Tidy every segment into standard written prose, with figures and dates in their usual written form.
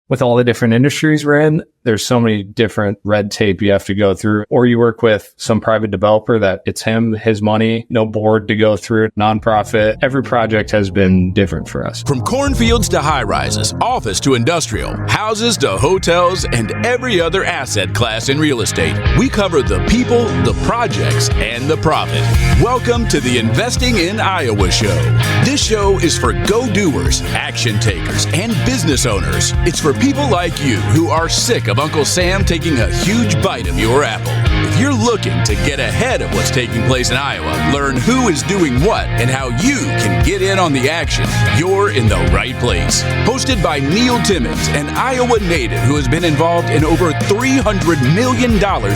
with all the different industries we're in, there's so many different red tape you have to go through. Or you work with some private developer that it's him, his money, no board to go through, nonprofit. Every project has been different for us. From cornfields to high rises, office to industrial, houses to hotels, and every other asset class in real estate, we cover the people, the projects, and the profit. Welcome to the Investing in Iowa show. This show is for go-doers, action takers, and business owners. It's for people like you who are sick of Uncle Sam taking a huge bite of your apple. If you're looking to get ahead of what's taking place in Iowa, learn who is doing what, and how you can get in on the action, you're in the right place. Hosted by Neil Timmins, an Iowa native who has been involved in over $300 million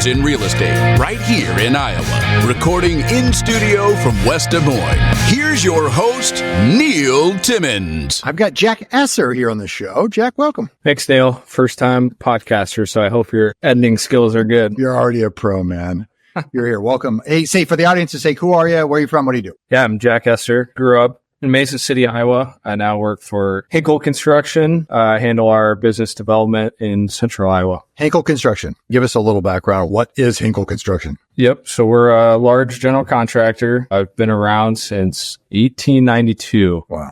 in real estate, right here in Iowa. Recording in studio from West Des Moines. Here's your host, Neil Timmins. I've got Jack Esser here on the show. Jack, welcome. Thanks, Dale. First time podcaster, so I hope your editing skills are good. You're already a pro, man. You're here. Welcome. Hey, say for the audience to say, who are you? Where are you from? What do you do? Yeah, I'm Jack Esser. Grew up in Mason City, Iowa. I now work for Henkel Construction. I handle our business development in central Iowa. Henkel Construction. Give us a little background. What is Henkel Construction? Yep. So we're a large general contractor. I've been around since 1892. Wow.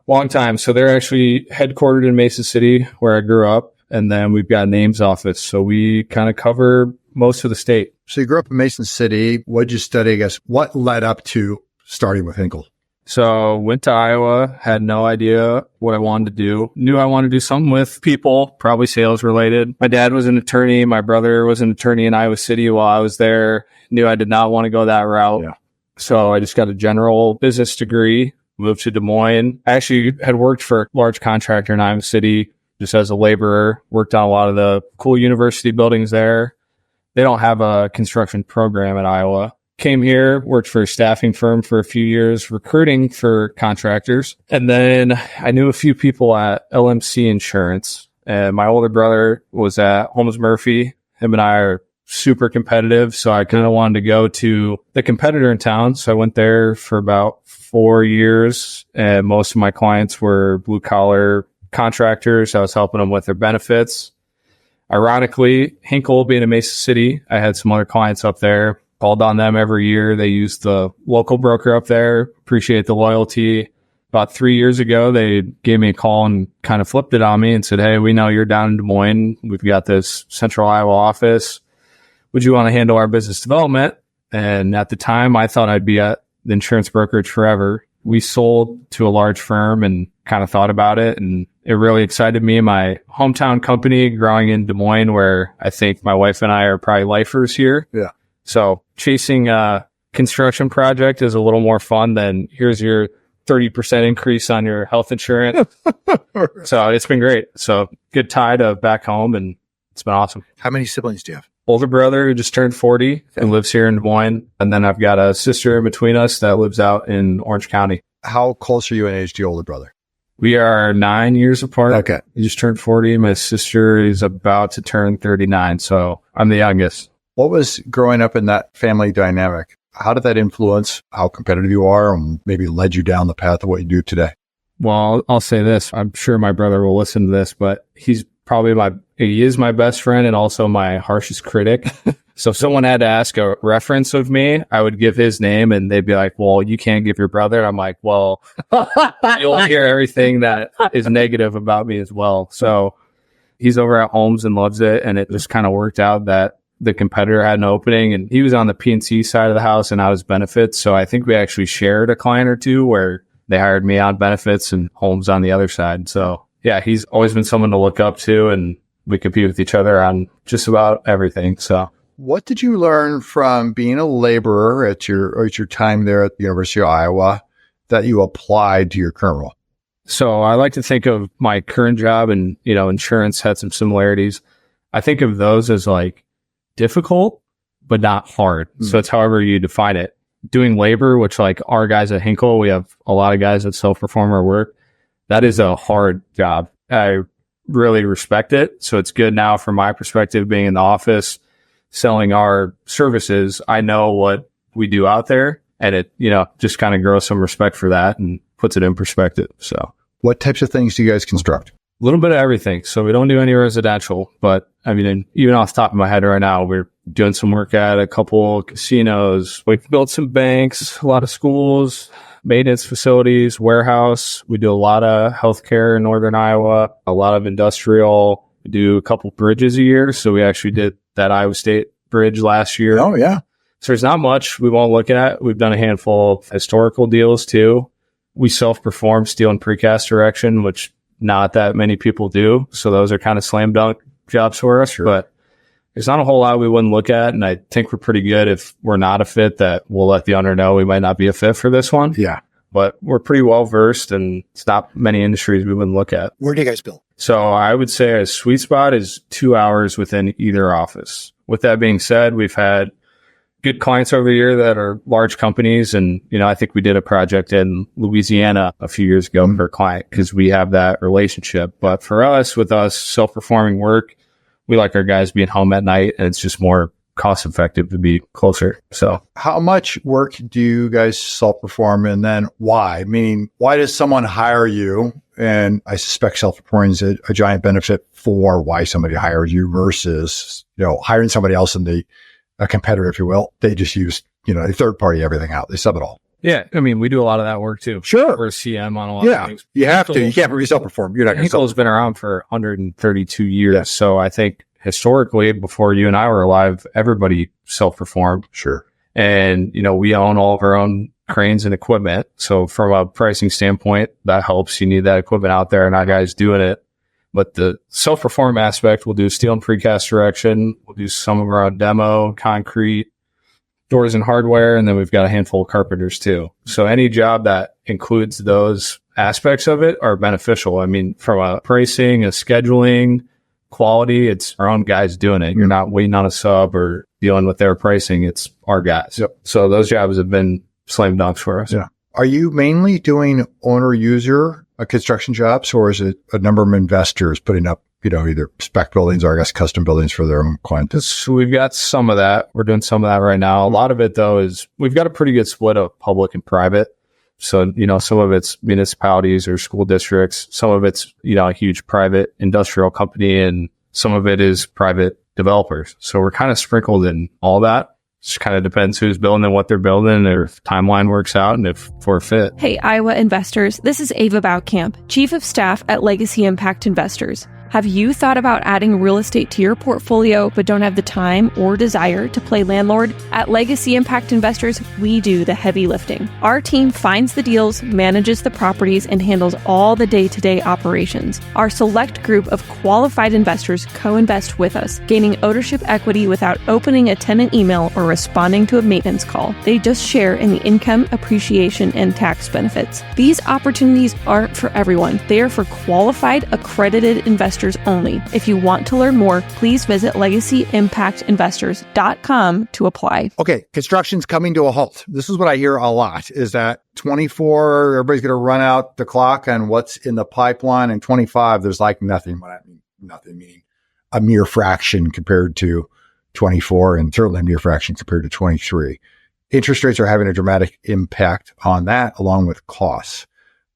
Long time. So they're actually headquartered in Mason City, where I grew up. And then we've got an Ames office. So we kind of cover most of the state. So you grew up in Mason City. What did you study? I guess what led up to starting with Henkel? So went to Iowa, had no idea what I wanted to do. Knew I wanted to do something with people, probably sales related. My dad was an attorney. My brother was an attorney in Iowa City while I was there. Knew I did not want to go that route. Yeah. So I just got a general business degree, moved to Des Moines. I actually had worked for a large contractor in Iowa City just as a laborer, worked on a lot of the cool university buildings there. They don't have a construction program in Iowa. Came here, worked for a staffing firm for a few years, recruiting for contractors. And then I knew a few people at LMC Insurance. And my older brother was at Holmes Murphy. Him and I are super competitive. So I kind of wanted to go to the competitor in town. So I went there for about 4 years. And most of my clients were blue collar contractors. I was helping them with their benefits. Ironically, Henkel being in Mesa City, I had some other clients up there. Called on them every year. They used the local broker up there. Appreciate the loyalty. About 3 years ago, they gave me a call and kind of flipped it on me and said, hey, we know you're down in Des Moines. We've got this central Iowa office. Would you want to handle our business development? And at the time, I thought I'd be at the insurance brokerage forever. We sold to a large firm and kind of thought about it. And it really excited me. My hometown company growing in Des Moines, where I think my wife and I are probably lifers here. Yeah. So chasing a construction project is a little more fun than here's your 30% increase on your health insurance. So it's been great. So good tie to back home, and it's been awesome. How many siblings do you have? Older brother who just turned 40 and lives here in Des Moines. And then I've got a sister in between us that lives out in Orange County. How close are you in age to your older brother? We are 9 years apart. Okay. He just turned 40. My sister is about to turn 39. So I'm the youngest. What was growing up in that family dynamic? How did that influence how competitive you are and maybe led you down the path of what you do today? Well, I'll say this. I'm sure my brother will listen to this, but he is my best friend and also my harshest critic. So if someone had to ask a reference of me, I would give his name and they'd be like, well, you can't give your brother. And I'm like, well, you'll hear everything that is negative about me as well. So he's over at Holmes and loves it. And it just kind of worked out that the competitor had an opening and he was on the P&C side of the house and I was benefits. So I think we actually shared a client or two where they hired me on benefits and Holmes on the other side. So yeah, he's always been someone to look up to and we compete with each other on just about everything. So what did you learn from being a laborer at your time there at the University of Iowa that you applied to your current role? So I like to think of my current job and, insurance had some similarities. I think of those as like difficult, but not hard. So it's however you define it. Doing labor, which like our guys at Henkel, we have a lot of guys that self-perform our work. That is a hard job. I really respect it. So it's good now from my perspective, being in the office, selling our services. I know what we do out there and it, just kind of grows some respect for that and puts it in perspective. So what types of things do you guys construct? little bit of everything. So we don't do any residential, but I mean, even off the top of my head right now, we're doing some work at a couple casinos. We built some banks, a lot of schools, maintenance facilities, warehouse. We do a lot of healthcare in Northern Iowa, a lot of industrial. We do a couple bridges a year. So we actually did that Iowa State bridge last year. Oh, yeah. So there's not much we won't look at. We've done a handful of historical deals too. We self-perform steel and precast erection, which not that many people do. So those are kind of slam dunk jobs for us. Sure. But there's not a whole lot we wouldn't look at. And I think we're pretty good if we're not a fit that we'll let the owner know we might not be a fit for this one. Yeah. But we're pretty well versed and it's not many industries we wouldn't look at. Where do you guys build? So I would say a sweet spot is 2 hours within either office. With that being said, we've had good clients over the year that are large companies. And, I think we did a project in Louisiana a few years ago for a client because we have that relationship. But for us, with us self-performing work, we like our guys being home at night and it's just more cost effective to be closer. So how much work do you guys self-perform and then why? Meaning, why does someone hire you? And I suspect self-performing is a giant benefit for why somebody hires you versus, hiring somebody else in a competitor, if you will. They just use, a third party everything out. They sub it all. Yeah. I mean, we do a lot of that work too. Sure. We're a CM on a lot of things. You have to. You can't really self-perform. You're not going to Henkel's been around for 132 years. Yeah. So I think historically, before you and I were alive, everybody self-performed. Sure. And, we own all of our own cranes and equipment. So from a pricing standpoint, that helps. You need that equipment out there and our guys doing it. But the self-perform aspect, we'll do steel and precast erection. We'll do some of our own demo, concrete, doors and hardware. And then we've got a handful of carpenters too. So any job that includes those aspects of it are beneficial. I mean, from a pricing, a scheduling, quality, it's our own guys doing it. You're not waiting on a sub or dealing with their pricing. It's our guys. Yep. So those jobs have been slam dunks for us. Yeah. Are you mainly doing owner-user construction jobs, or is it a number of investors putting up, either spec buildings or I guess custom buildings for their own clients? So we've got some of that. We're doing some of that right now. A lot of it though is we've got a pretty good split of public and private. So, some of it's municipalities or school districts. Some of it's, a huge private industrial company and some of it is private developers. So we're kind of sprinkled in all that. Just kind of depends who's building and what they're building, or if timeline works out and if for a fit. Hey, Iowa investors, this is Ava Baukamp, Chief of Staff at Legacy Impact Investors. Have you thought about adding real estate to your portfolio but don't have the time or desire to play landlord? At Legacy Impact Investors, we do the heavy lifting. Our team finds the deals, manages the properties, and handles all the day-to-day operations. Our select group of qualified investors co-invest with us, gaining ownership equity without opening a tenant email or responding to a maintenance call. They just share in the income, appreciation, and tax benefits. These opportunities aren't for everyone. They are for qualified, accredited investors only. If you want to learn more, please visit legacyimpactinvestors.com to apply. Okay, construction's coming to a halt. This is what I hear a lot, is that 24, everybody's going to run out the clock on what's in the pipeline, and 25, there's like nothing. What I mean, nothing, meaning a mere fraction compared to 24, and certainly a mere fraction compared to 23. Interest rates are having a dramatic impact on that, along with costs.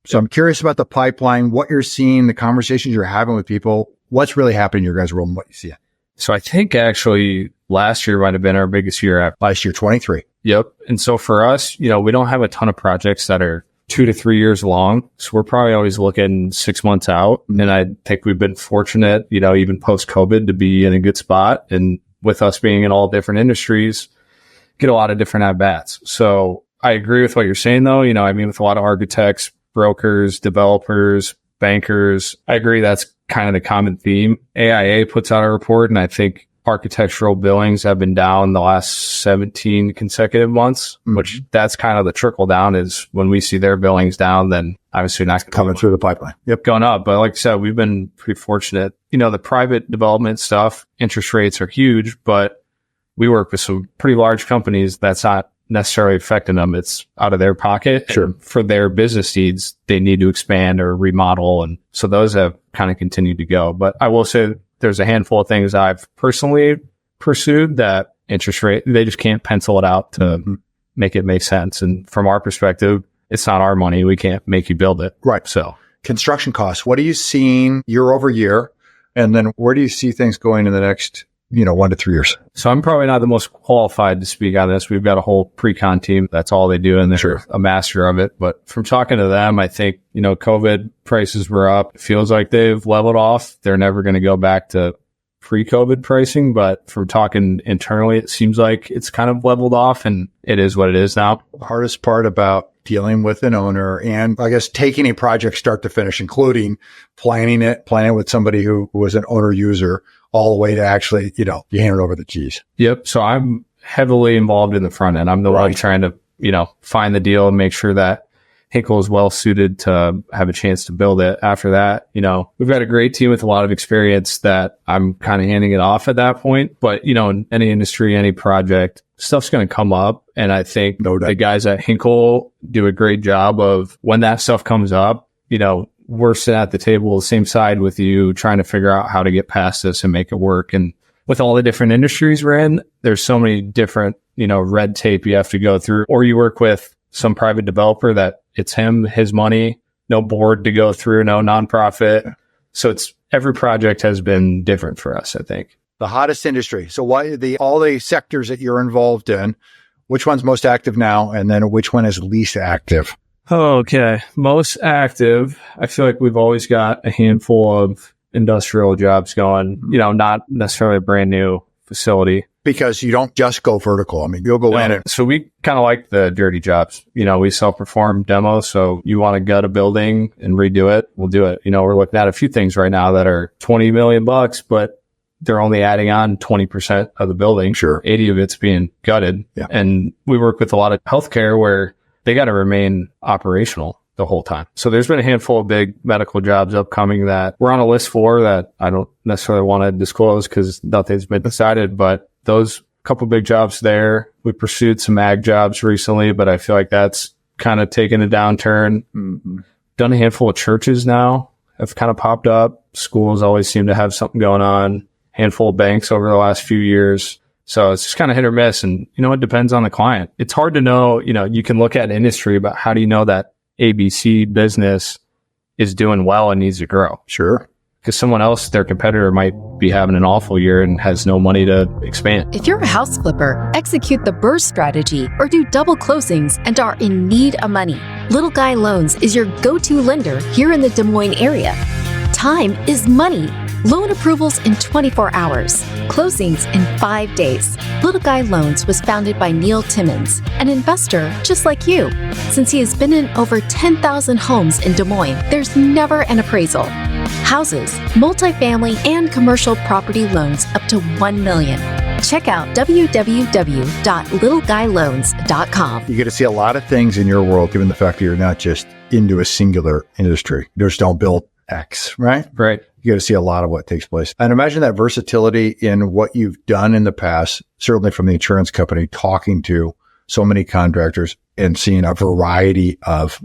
So I'm curious about the pipeline, what you're seeing, the conversations you're having with people, what's really happening in your guys' world and what you see. So I think actually last year might have been our biggest year ever. Last year, 23. Yep. And so for us, we don't have a ton of projects that are 2 to 3 years long. So we're probably always looking 6 months out. And I think we've been fortunate, even post-COVID to be in a good spot. And with us being in all different industries, get a lot of different at-bats. So I agree with what you're saying though. With a lot of architects, brokers, developers, bankers. I agree that's kind of the common theme. AIA puts out a report, and I think architectural billings have been down the last 17 consecutive months, which that's kind of the trickle down is when we see their billings down, then obviously not coming through the pipeline. Yep, going up. But like I said, we've been pretty fortunate. The private development stuff, interest rates are huge, but we work with some pretty large companies that's not necessarily affecting them. It's out of their pocket. Sure. And for their business needs, they need to expand or remodel. And so those have kind of continued to go. But I will say there's a handful of things I've personally pursued that interest rate, they just can't pencil it out to make it make sense. And from our perspective, it's not our money. We can't make you build it. Right. So construction costs. What are you seeing year over year? And then where do you see things going in the next, 1 to 3 years? So I'm probably not the most qualified to speak on this. We've got a whole pre-con team. That's all they do, and they're a master of it. But from talking to them, I think, COVID prices were up. It feels like they've leveled off. They're never going to go back to pre-COVID pricing, but from talking internally, it seems like it's kind of leveled off, and it is what it is now. The hardest part about dealing with an owner and I guess taking a project start to finish, including planning it with somebody who was an owner user, all the way to actually, you hand it over the keys. Yep. So I'm heavily involved in the front end. I'm the one trying to, find the deal and make sure that Henkel is well suited to have a chance to build it. After that, we've got a great team with a lot of experience that I'm kind of handing it off at that point. But, in any industry, any project, stuff's going to come up. And I think the guys at Henkel do a great job of when that stuff comes up, we're sitting at the table, the same side with you, trying to figure out how to get past this and make it work. And with all the different industries we're in, there's so many different, red tape you have to go through. Or you work with some private developer that it's him, his money, no board to go through, no nonprofit. So every project has been different for us, I think. The hottest industry. So all the sectors that you're involved in, which one's most active now? And then which one is least active? Okay. Most active. I feel like we've always got a handful of industrial jobs going, not necessarily a brand new facility. Because you don't just go vertical. I mean, you'll go in. So we kind of like the dirty jobs. We self-perform demos. So you want to gut a building and redo it, we'll do it. We're looking at a few things right now that are $20 million, but they're only adding on 20% of the building. Sure. 80 of it's being gutted. Yeah. And we work with a lot of healthcare where they got to remain operational the whole time. So there's been a handful of big medical jobs upcoming that we're on a list for that I don't necessarily want to disclose because nothing's been decided, but those couple big jobs there. We pursued some ag jobs recently, but I feel like that's kind of taken a downturn. Mm-hmm. Done a handful of churches now have kind of popped up. Schools always seem to have something going on. Handful of banks over the last few years. So it's just kind of hit or miss. And, it depends on the client. It's hard to know, you can look at industry, but how do you know that ABC business is doing well and needs to grow? Sure. Because someone else, their competitor, might be having an awful year and has no money to expand. If you're a house flipper, execute the burst strategy or do double closings and are in need of money, Little Guy Loans is your go-to lender here in the Des Moines area. Time is money. Loan approvals in 24 hours. Closings in 5 days. Little Guy Loans was founded by Neil Timmins, an investor just like you. Since he has been in over 10,000 homes in Des Moines, there's never an appraisal. Houses, multifamily, and commercial property loans up to $1 million. Check out www.littleguyloans.com. You get to see a lot of things in your world, given the fact that you're not just into a singular industry. You just don't build X, right? Right. You get to see a lot of what takes place. And imagine that versatility in what you've done in the past, certainly from the insurance company, talking to so many contractors and seeing a variety of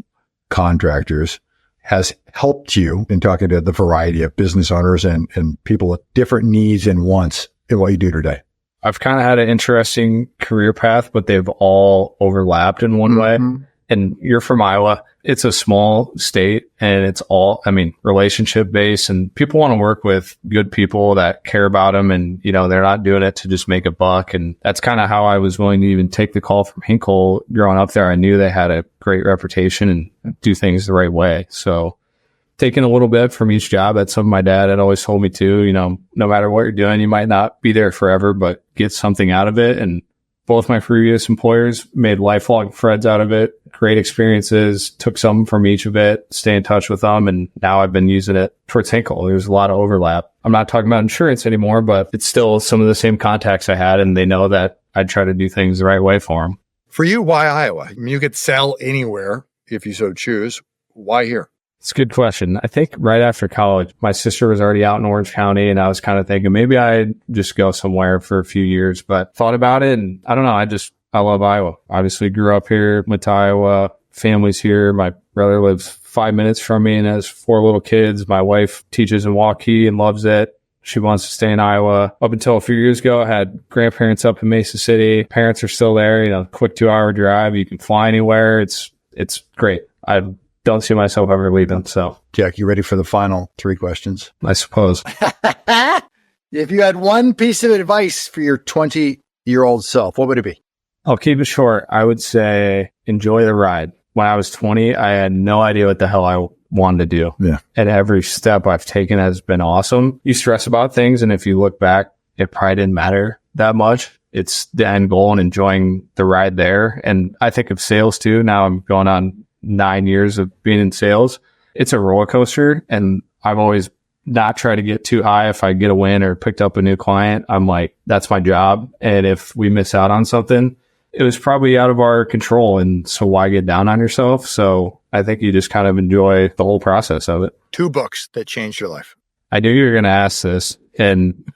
contractors has helped you in talking to the variety of business owners and people with different needs and wants in what you do today. I've kind of had an interesting career path, but they've all overlapped in one way. And you're from Iowa. It's a small state and it's all, relationship based, and people want to work with good people that care about them. And, they're not doing it to just make a buck. And that's kind of how I was willing to even take the call from Henkel. Growing up there, I knew they had a great reputation and do things the right way. So taking a little bit from each job, that's something my dad had always told me too. No matter what you're doing, you might not be there forever, but get something out of it. And both my previous employers made lifelong friends out of it, great experiences, took some from each of it, stay in touch with them. And now I've been using it towards Henkel. There's a lot of overlap. I'm not talking about insurance anymore, but it's still some of the same contacts I had. And they know that I'd try to do things the right way for them. For you, why Iowa? You could sell anywhere if you so choose. Why here? It's a good question. I think right after college, my sister was already out in Orange County, and I was kind of thinking maybe I'd just go somewhere for a few years, but thought about it. And I don't know. I love Iowa. Obviously grew up here, went to Iowa, family's here. My brother lives 5 minutes from me and has 4 little kids. My wife teaches in Waukee and loves it. She wants to stay in Iowa. Up until a few years ago, I had grandparents up in Mesa City. Parents are still there, quick 2-hour drive. You can fly anywhere. It's great. I don't see myself ever leaving. So, Jack, you ready for the final 3 questions? I suppose. If you had one piece of advice for your 20-year-old self, what would it be? I'll keep it short. I would say enjoy the ride. When I was 20, I had no idea what the hell I wanted to do. Yeah. And every step I've taken has been awesome. You stress about things, and if you look back, it probably didn't matter that much. It's the end goal and enjoying the ride there. And I think of sales too. Now I'm going on 9 years of being in sales. It's a roller coaster, and I've always not tried to get too high. If I get a win or picked up a new client, I'm like, that's my job. And if we miss out on something, it was probably out of our control. And so why get down on yourself? So I think you just kind of enjoy the whole process of it. 2 books that changed your life. I knew you were going to ask this, and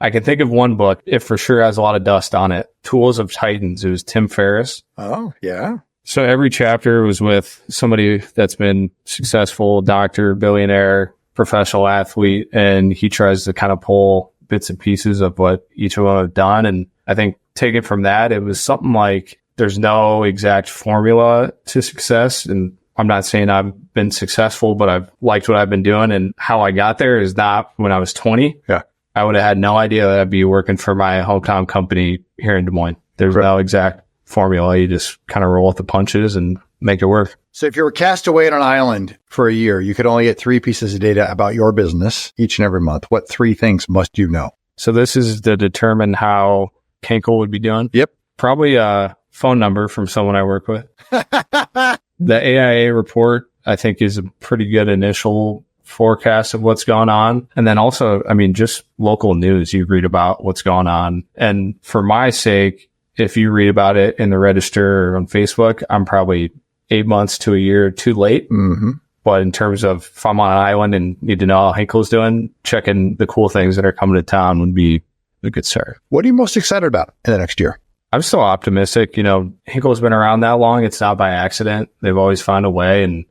I can think of one book. It for sure has a lot of dust on it. Tools of Titans. It was Tim Ferriss. Oh, yeah. So every chapter was with somebody that's been successful, doctor, billionaire, professional athlete, and he tries to kind of pull bits and pieces of what each of them have done. And I think taken from that, it was something like there's no exact formula to success. And I'm not saying I've been successful, but I've liked what I've been doing. And how I got there is not when I was 20. Yeah. I would have had no idea that I'd be working for my hometown company here in Des Moines. There's no exact formula. You just kind of roll with the punches and make it work. So if you were cast away on an island for a year, you could only get 3 pieces of data about your business each and every month. What 3 things must you know? So this is to determine how Henkel would be doing. Yep. Probably a phone number from someone I work with. The AIA report, I think, is a pretty good initial forecast of what's going on. And then also, I mean, just local news, you read about what's going on. And for my sake, if you read about it in the Register or on Facebook, I'm probably 8 months to a year too late. Mm-hmm. But in terms of if I'm on an island and need to know how Henkel's doing, checking the cool things that are coming to town would be a good start. What are you most excited about in the next year? I'm still optimistic. You know, Henkel's been around that long. It's not by accident. They've always found a way. And,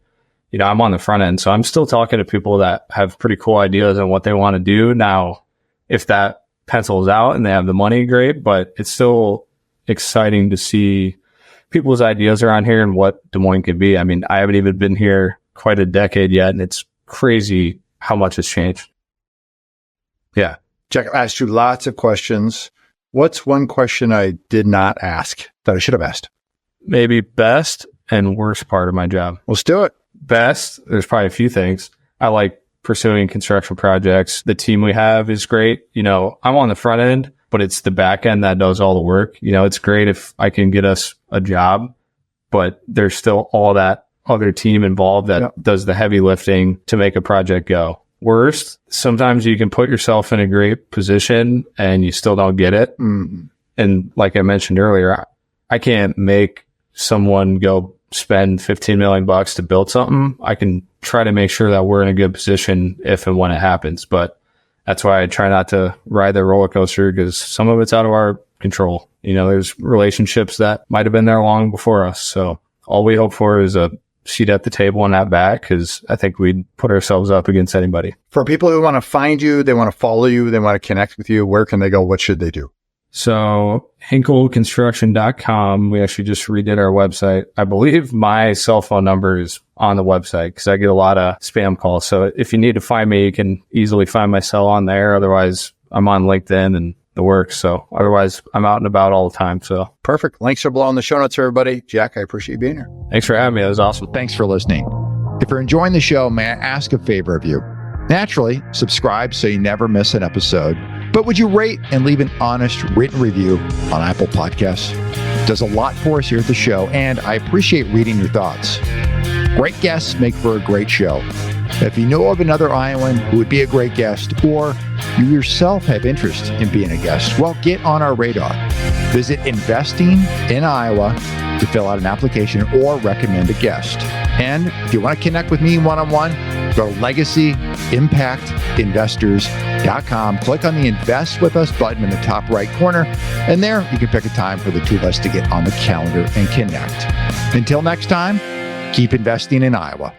you know, I'm on the front end. So I'm still talking to people that have pretty cool ideas on what they want to do. Now, if that pencils out and they have the money, great. But it's still exciting to see people's ideas around here and what Des Moines could be. I mean, I haven't even been here quite a decade yet, and it's crazy how much has changed. Yeah. Jack, I asked you lots of questions. What's one question I did not ask that I should have asked? Maybe best and worst part of my job. Let's do it. Best, there's probably a few things. I like pursuing construction projects. The team we have is great. You know, I'm on the front end, but it's the back end that does all the work. You know, it's great if I can get us a job, but there's still all that other team involved that does the heavy lifting to make a project go. Worst, sometimes you can put yourself in a great position and you still don't get it. Mm-hmm. And like I mentioned earlier, I can't make someone go spend $15 million to build something. I can try to make sure that we're in a good position if and when it happens. But that's why I try not to ride the roller coaster, because some of it's out of our control. You know, there's relationships that might have been there long before us. So all we hope for is a seat at the table on that back, because I think we'd put ourselves up against anybody. For people who want to find you, they want to follow you, they want to connect with you, where can they go? What should they do? So henkelconstruction.com. We actually just redid our website. I believe my cell phone number is on the website because I get a lot of spam calls. So if you need to find me, you can easily find my cell on there. Otherwise, I'm on LinkedIn and the works. So otherwise, I'm out and about all the time. So perfect. Links are below in the show notes, everybody. Jack, I appreciate you being here. Thanks for having me. That was awesome. Thanks for listening. If you're enjoying the show, may I ask a favor of you? Naturally, subscribe so you never miss an episode. But would you rate and leave an honest written review on Apple Podcasts? It does a lot for us here at the show, and I appreciate reading your thoughts. Great guests make for a great show. If you know of another Iowan who would be a great guest, or you yourself have interest in being a guest, well, get on our radar. Visit Investing in Iowa to fill out an application or recommend a guest. And if you want to connect with me one-on-one, go to LegacyImpactInvestors.com. Click on the Invest With Us button in the top right corner, and there you can pick a time for the two of us to get on the calendar and connect. Until next time, keep investing in Iowa.